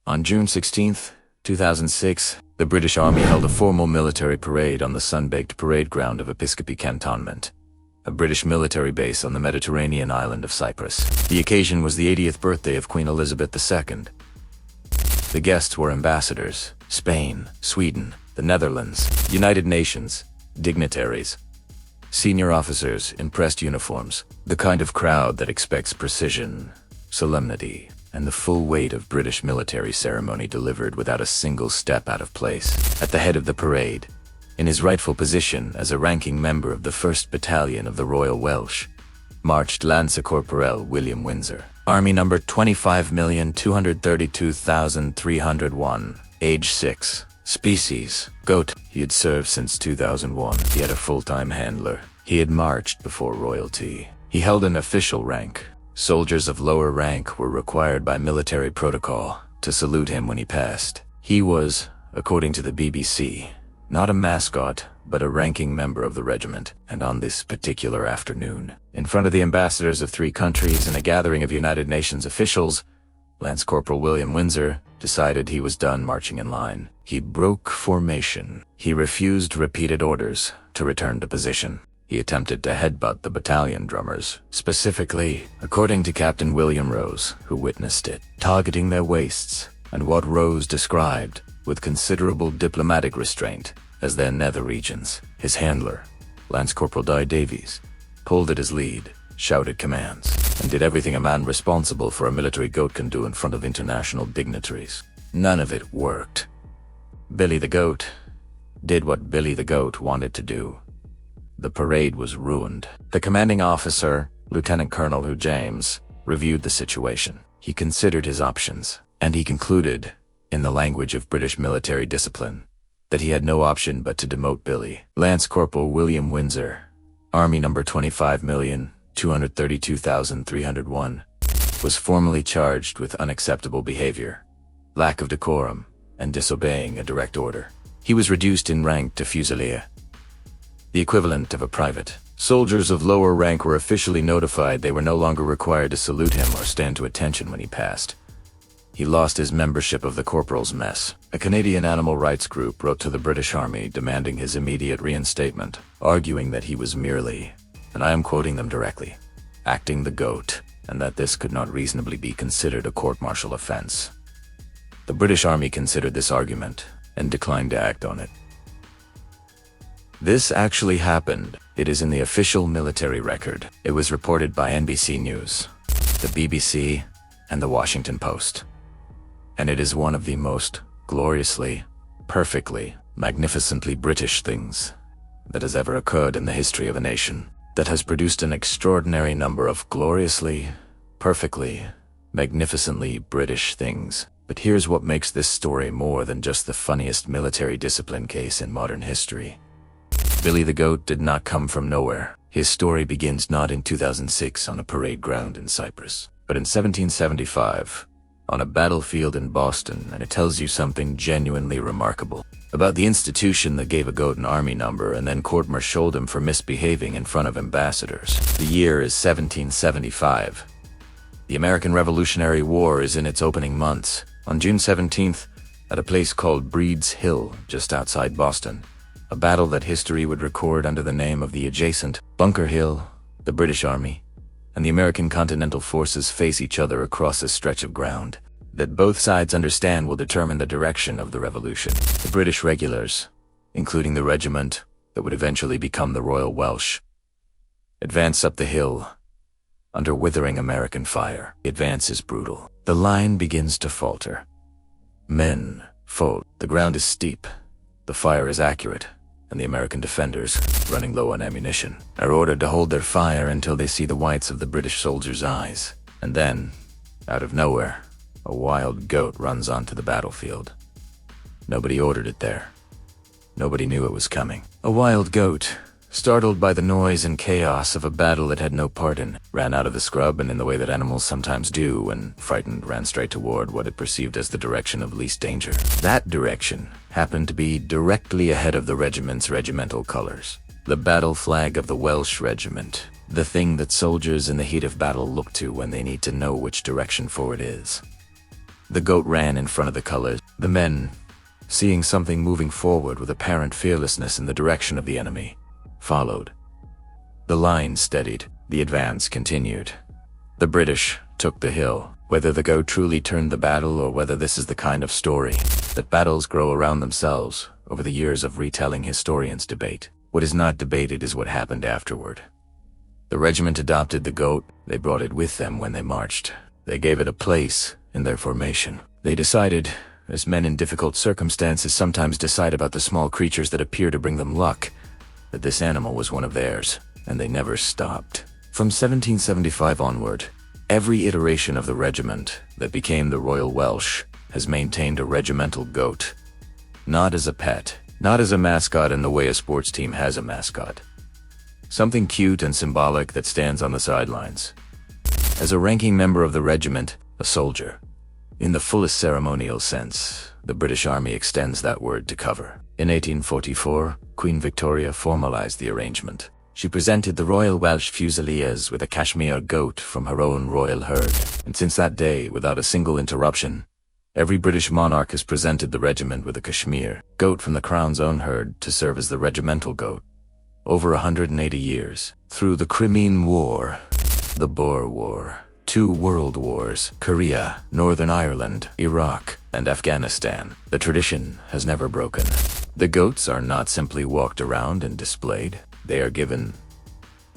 On June 16, 2006, the British Army held a formal military parade on the sun-baked parade ground of Episcopi Cantonment, a British military base on the Mediterranean island of Cyprus. The occasion was the 80th birthday of Queen Elizabeth II. The guests were ambassadors, Spain, Sweden, the Netherlands, United Nations, dignitaries, senior officers in pressed uniforms, the kind of crowd that expects precision, solemnity, and the full weight of British military ceremony delivered without a single step out of place. At the head of the parade, in his rightful position as a ranking member of the 1st Battalion of the Royal Welsh, marched Lance Corporal William Windsor. Army number 25,232,301, age 6, species, goat. He had served since 2001. He had a full-time handler. He had marched before royalty. He held an official rank. Soldiers of lower rank were required by military protocol to salute him when he passed. He was, according to the BBC, not a mascot, but a ranking member of the regiment. And on this particular afternoon, in front of the ambassadors of 3 countries and a gathering of United Nations officials, Lance Corporal William Windsor decided he was done marching in line. He broke formation. He refused repeated orders to return to position. He attempted to headbutt the battalion drummers, specifically, according to Captain William Rose, who witnessed it, targeting their waists and what Rose described, with considerable diplomatic restraint, as their nether regions. His handler, Lance Corporal Di Davies, pulled at his lead, shouted commands, and did everything a man responsible for a military goat can do in front of international dignitaries. None of it worked. Billy the Goat did what Billy the Goat wanted to do. The parade was ruined. The commanding officer, Lieutenant Colonel Hugh James, reviewed the situation. He considered his options, and he concluded, in the language of British military discipline, that he had no option but to demote Billy. Lance Corporal William Windsor, Army number 25,232,301, was formally charged with unacceptable behavior, lack of decorum, and disobeying a direct order. He was reduced in rank to fusilier, the equivalent of a private. Soldiers of lower rank were officially notified they were no longer required to salute him or stand to attention when he passed. He lost his membership of the Corporal's Mess. A Canadian animal rights group wrote to the British Army demanding his immediate reinstatement, arguing that he was merely, and I am quoting them directly, acting the goat, and that this could not reasonably be considered a court-martial offense. The British Army considered this argument and declined to act on it. This actually happened. It is in the official military record. It was reported by NBC News, the BBC, and the Washington Post. And it is one of the most gloriously, perfectly, magnificently British things that has ever occurred in the history of a nation, that has produced an extraordinary number of gloriously, perfectly, magnificently British things. But here's what makes this story more than just the funniest military discipline case in modern history. Billy the Goat did not come from nowhere. His story begins not in 2006 on a parade ground in Cyprus, but in 1775, on a battlefield in Boston, and it tells you something genuinely remarkable about the institution that gave a goat an army number and then court-martialed him for misbehaving in front of ambassadors. The year is 1775. The American Revolutionary War is in its opening months. On June 17th, at a place called Breed's Hill, just outside Boston, a battle that history would record under the name of the adjacent Bunker Hill, the British Army, and the American Continental Forces face each other across a stretch of ground that both sides understand will determine the direction of the revolution. The British regulars, including the regiment that would eventually become the Royal Welsh, advance up the hill under withering American fire. The advance is brutal. The line begins to falter. Men fold. The ground is steep. The fire is accurate, and the American defenders, running low on ammunition, are ordered to hold their fire until they see the whites of the British soldiers' eyes. And then, out of nowhere, a wild goat runs onto the battlefield. Nobody ordered it there. Nobody knew it was coming. A wild goat, startled by the noise and chaos of a battle it had no part in, ran out of the scrub and in the way that animals sometimes do when frightened, ran straight toward what it perceived as the direction of least danger. That direction happened to be directly ahead of the regiment's regimental colors, the battle flag of the Welsh regiment, the thing that soldiers in the heat of battle look to when they need to know which direction forward is. The goat ran in front of the colors. The men, seeing something moving forward with apparent fearlessness in the direction of the enemy, followed. The line steadied. The advance continued. The British took the hill. Whether the goat truly turned the battle or whether this is the kind of story that battles grow around themselves over the years of retelling, historians debate. What is not debated is what happened afterward. The regiment adopted the goat. They brought it with them when they marched. They gave it a place in their formation. They decided, as men in difficult circumstances sometimes decide about the small creatures that appear to bring them luck, that this animal was one of theirs, and they never stopped. From 1775 onward, every iteration of the regiment that became the Royal Welsh has maintained a regimental goat. Not as a pet, not as a mascot in the way a sports team has a mascot. Something cute and symbolic that stands on the sidelines. As a ranking member of the regiment, a soldier. In the fullest ceremonial sense, the British Army extends that word to cover. In 1844, Queen Victoria formalized the arrangement. She presented the Royal Welsh Fusiliers with a cashmere goat from her own royal herd. And since that day, without a single interruption, every British monarch has presented the regiment with a cashmere goat from the Crown's own herd to serve as the regimental goat. Over 180 years, through the Crimean War, the Boer War, 2 world wars, Korea, Northern Ireland, Iraq, and Afghanistan, the tradition has never broken. The goats are not simply walked around and displayed. They are given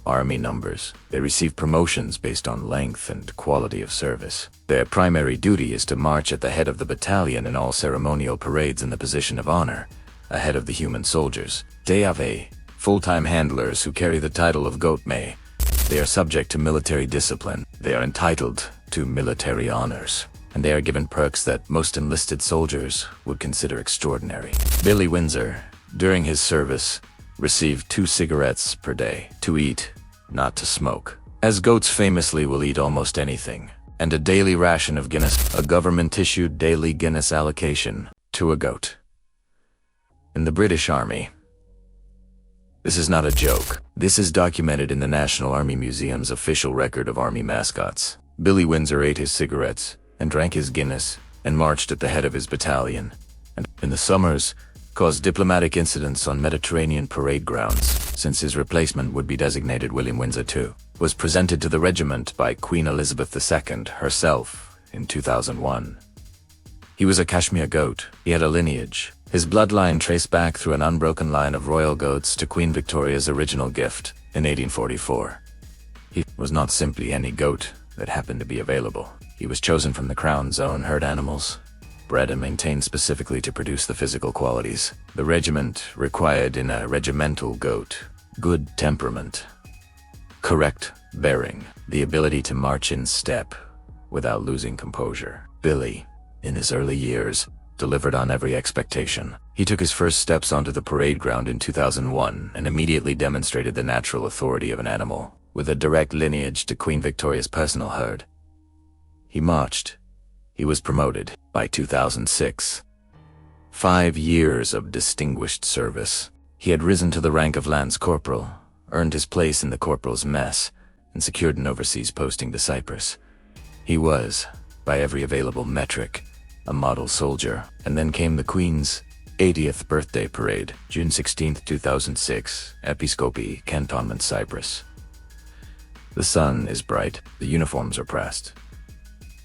army numbers. They receive promotions based on length and quality of service. Their primary duty is to march at the head of the battalion in all ceremonial parades in the position of honor, ahead of the human soldiers. They have full-time handlers who carry the title of goatme. They are subject to military discipline. They are entitled to military honors, and they are given perks that most enlisted soldiers would consider extraordinary. Billy Windsor, during his service, received 2 cigarettes per day, to eat, not to smoke. As goats famously will eat almost anything, and a daily ration of Guinness, a government-issued daily Guinness allocation to a goat. In the British Army, this is not a joke. This is documented in the National Army Museum's official record of Army mascots. Billy Windsor ate his cigarettes and drank his Guinness and marched at the head of his battalion, and in the summers, caused diplomatic incidents on Mediterranean parade grounds, since his replacement would be designated William Windsor II, was presented to the regiment by Queen Elizabeth II herself in 2001. He was a cashmere goat. He had a lineage. His bloodline traced back through an unbroken line of royal goats to Queen Victoria's original gift in 1844. He was not simply any goat that happened to be available. He was chosen from the Crown's own herd animals, bred and maintained specifically to produce the physical qualities the regiment required in a regimental goat: good temperament, correct bearing, the ability to march in step without losing composure. Billy, in his early years, delivered on every expectation. He took his first steps onto the parade ground in 2001 and immediately demonstrated the natural authority of an animal, with a direct lineage to Queen Victoria's personal herd. He marched. He was promoted by 2006. 5 years of distinguished service. He had risen to the rank of Lance Corporal, earned his place in the Corporal's mess, and secured an overseas posting to Cyprus. He was, by every available metric, a model soldier. And then came the Queen's 80th birthday parade, June 16, 2006, Episkopi, Cantonment, Cyprus. The sun is bright, the uniforms are pressed.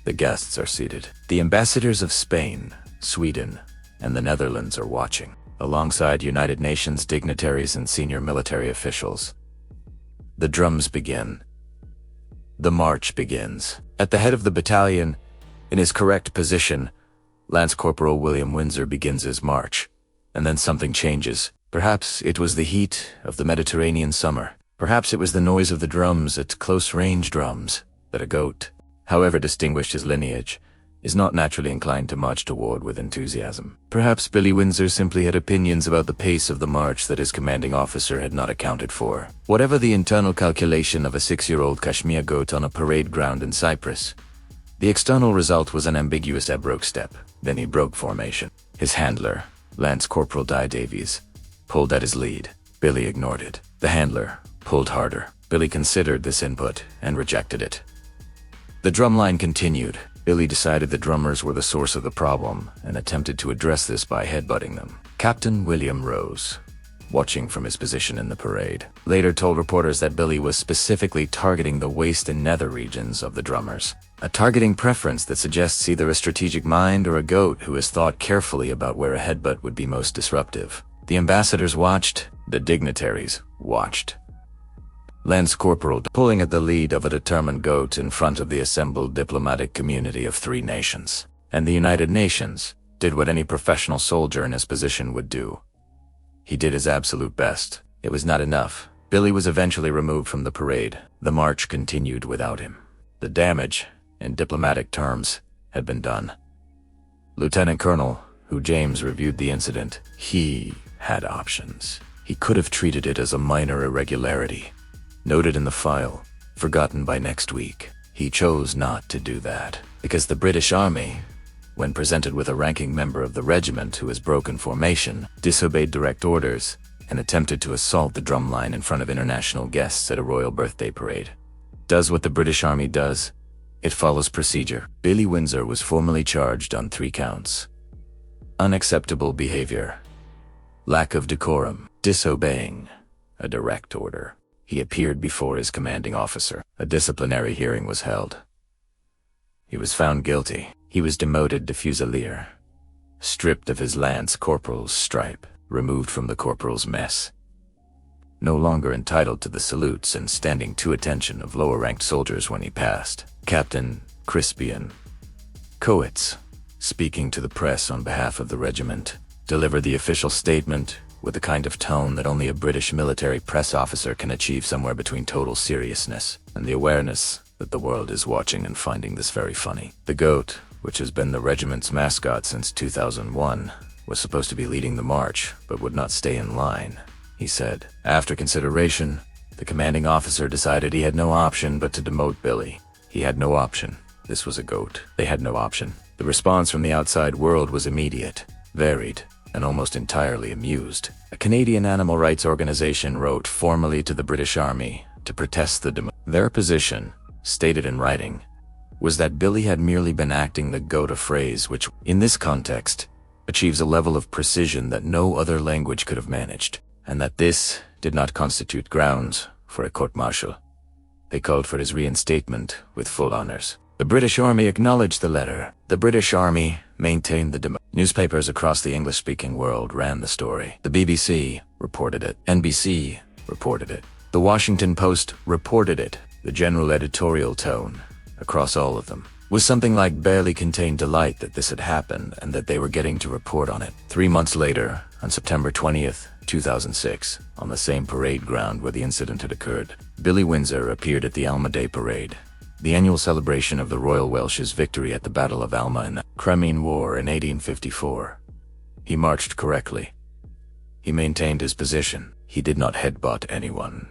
The guests are seated. The ambassadors of Spain, Sweden, and the Netherlands are watching, alongside United Nations dignitaries and senior military officials. The drums begin. The march begins. At the head of the battalion, in his correct position, Lance Corporal William Windsor begins his march. And then something changes. Perhaps it was the heat of the Mediterranean summer. Perhaps it was the noise of the drums at close-range drums that a goat, however distinguished his lineage, is not naturally inclined to march toward with enthusiasm. Perhaps Billy Windsor simply had opinions about the pace of the march that his commanding officer had not accounted for. Whatever the internal calculation of a 6-year-old cashmere goat on a parade ground in Cyprus, the external result was an ambiguous broke step. Then he broke formation. His handler, Lance Corporal Di Davies, pulled at his lead. Billy ignored it. The handler pulled harder. Billy considered this input and rejected it. The drumline continued. Billy decided the drummers were the source of the problem and attempted to address this by headbutting them. Captain William Rose, watching from his position in the parade, later told reporters that Billy was specifically targeting the waist and nether regions of the drummers, a targeting preference that suggests either a strategic mind or a goat who has thought carefully about where a headbutt would be most disruptive. The ambassadors watched, the dignitaries watched. Lance Corporal pulling at the lead of a determined goat in front of the assembled diplomatic community of 3 nations. And the United Nations did what any professional soldier in his position would do. He did his absolute best. It was not enough. Billy was eventually removed from the parade. The march continued without him. The damage, in diplomatic terms, had been done. Lieutenant Colonel, who James reviewed the incident, he had options. He could have treated it as a minor irregularity, noted in the file, forgotten by next week. He chose not to do that, because the British Army, when presented with a ranking member of the regiment who has broken formation, disobeyed direct orders and attempted to assault the drumline in front of international guests at a royal birthday parade. Does what the British Army does. It follows procedure. Billy Windsor was formally charged on 3 counts. Unacceptable behavior, lack of decorum, disobeying a direct order. He appeared before his commanding officer. A disciplinary hearing was held. He was found guilty. He was demoted to fusilier, stripped of his lance corporal's stripe, removed from the corporal's mess. No longer entitled to the salutes and standing to attention of lower-ranked soldiers when he passed. Captain Crispian Coates, speaking to the press on behalf of the regiment, delivered the official statement with the kind of tone that only a British military press officer can achieve, somewhere between total seriousness and the awareness that the world is watching and finding this very funny. The goat, which has been the regiment's mascot since 2001, was supposed to be leading the march, but would not stay in line, he said. After consideration, the commanding officer decided he had no option but to demote Billy. He had no option. This was a goat. They had no option. The response from the outside world was immediate, varied, and almost entirely amused. A Canadian animal rights organization wrote formally to the British Army to protest the demote. Their position, stated in writing, was that Billy had merely been acting the goat, a phrase which, in this context, achieves a level of precision that no other language could have managed, and that this did not constitute grounds for a court-martial. They called for his reinstatement with full honors. The British Army acknowledged the letter. The British Army maintained the demote. Newspapers across the English-speaking world ran the story. The BBC reported it. NBC reported it. The Washington Post reported it. The general editorial tone, across all of them, was something like barely contained delight that this had happened and that they were getting to report on it. 3 months later, on September 20th, 2006, on the same parade ground where the incident had occurred, Billy Windsor appeared at the Alma Day Parade, the annual celebration of the Royal Welsh's victory at the Battle of Alma in the Crimean War in 1854. He marched correctly. He maintained his position. He did not headbutt anyone.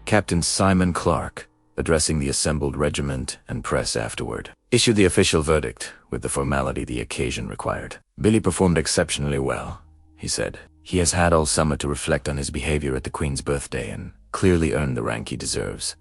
Captain Simon Clark, addressing the assembled regiment and press afterward, issued the official verdict with the formality the occasion required. Billy performed exceptionally well, he said. He has had all summer to reflect on his behavior at the Queen's birthday and clearly earned the rank he deserves.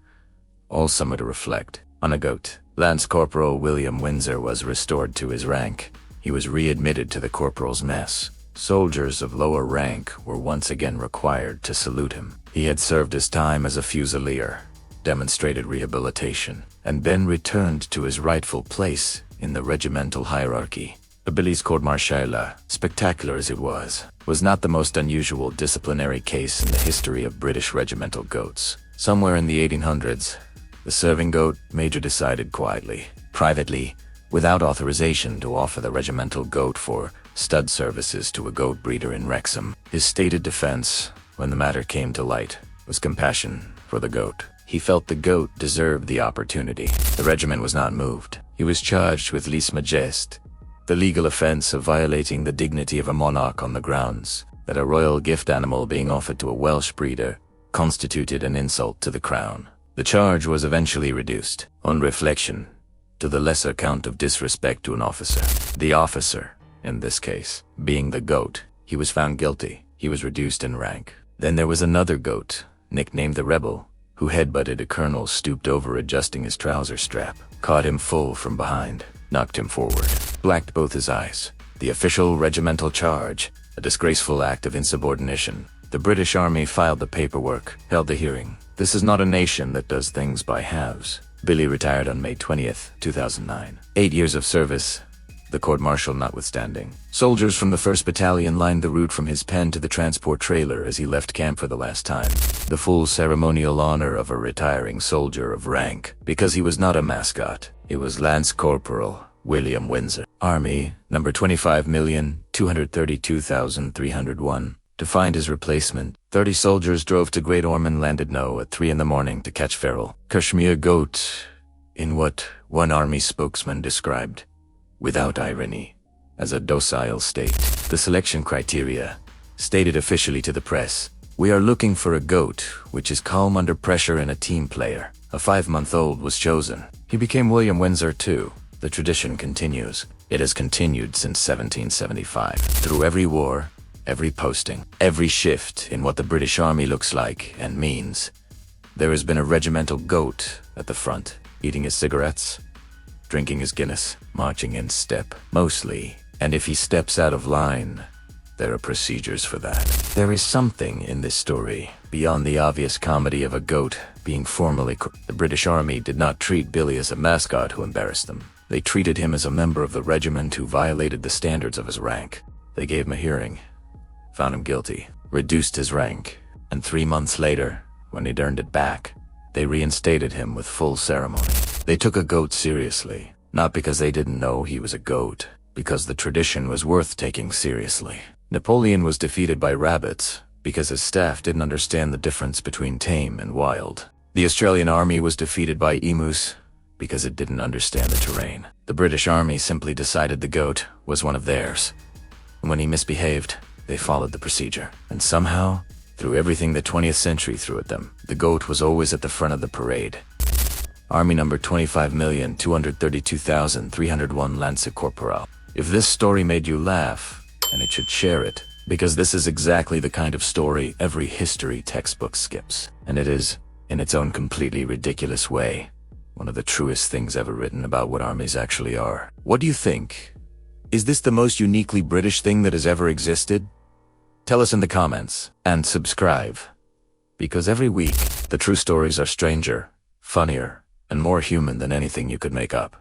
All summer to reflect on a goat. Lance Corporal William Windsor was restored to his rank. He was readmitted to the corporal's mess. Soldiers of lower rank were once again required to salute him. He had served his time as a fusilier, demonstrated rehabilitation, and then returned to his rightful place in the regimental hierarchy. Billy's court-martial, spectacular as it was not the most unusual disciplinary case in the history of British regimental goats. Somewhere in the 1800s, the serving goat major decided quietly, privately, without authorization, to offer the regimental goat for stud services to a goat breeder in Wrexham. His stated defense, when the matter came to light, was compassion for the goat. He felt the goat deserved the opportunity. The regiment was not moved. He was charged with lèse majesté, the legal offense of violating the dignity of a monarch on the grounds that a royal gift animal being offered to a Welsh breeder constituted an insult to the crown. The charge was eventually reduced, on reflection, to the lesser count of disrespect to an officer. The officer, in this case, being the goat, he was found guilty. He was reduced in rank. Then there was another goat, nicknamed the Rebel, who headbutted a colonel stooped over adjusting his trouser strap, caught him full from behind. knocked him forward, blacked both his eyes. The official regimental charge, a disgraceful act of insubordination. The British Army filed the paperwork, held the hearing. This is not a nation that does things by halves. Billy retired on May 20th, 2009. 8 years of service, the court-martial notwithstanding. Soldiers from the 1st Battalion lined the route from his pen to the transport trailer as he left camp for the last time. The full ceremonial honor of a retiring soldier of rank, because he was not a mascot. It was Lance Corporal William Windsor. Army, number 25,232,301. To find his replacement, 30 soldiers drove to Great Ormond Llandudno at 3 in the morning to catch feral Kashmir goat, in what one army spokesman described, without irony, as a docile state. The selection criteria, stated officially to the press, "We are looking for a goat which is calm under pressure and a team player." A 5-month-old was chosen. He became William Windsor too. The tradition continues. It has continued since 1775. Through every war, every posting, every shift in what the British Army looks like and means, there has been a regimental goat at the front, eating his cigarettes, drinking his Guinness, marching in step, mostly. And if he steps out of line, there are procedures for that. There is something in this story beyond the obvious comedy of a goat being formally. The British Army did not treat Billy as a mascot who embarrassed them. They treated him as a member of the regiment who violated the standards of his rank. They gave him a hearing, found him guilty, reduced his rank, and 3 months later, when he'd earned it back, they reinstated him with full ceremony. They took a goat seriously, not because they didn't know he was a goat, because the tradition was worth taking seriously. Napoleon was defeated by rabbits because his staff didn't understand the difference between tame and wild. The Australian Army was defeated by emus because it didn't understand the terrain. The British Army simply decided the goat was one of theirs. And when he misbehaved, they followed the procedure. And somehow, through everything the 20th century threw at them, the goat was always at the front of the parade. Army number 25,232,301 Lance Corporal. If this story made you laugh, and it should share it, because this is exactly the kind of story every history textbook skips. And it is, in its own completely ridiculous way, one of the truest things ever written about what armies actually are. What do you think? Is this the most uniquely British thing that has ever existed? Tell us in the comments, and subscribe. Because every week, the true stories are stranger, funnier, and more human than anything you could make up.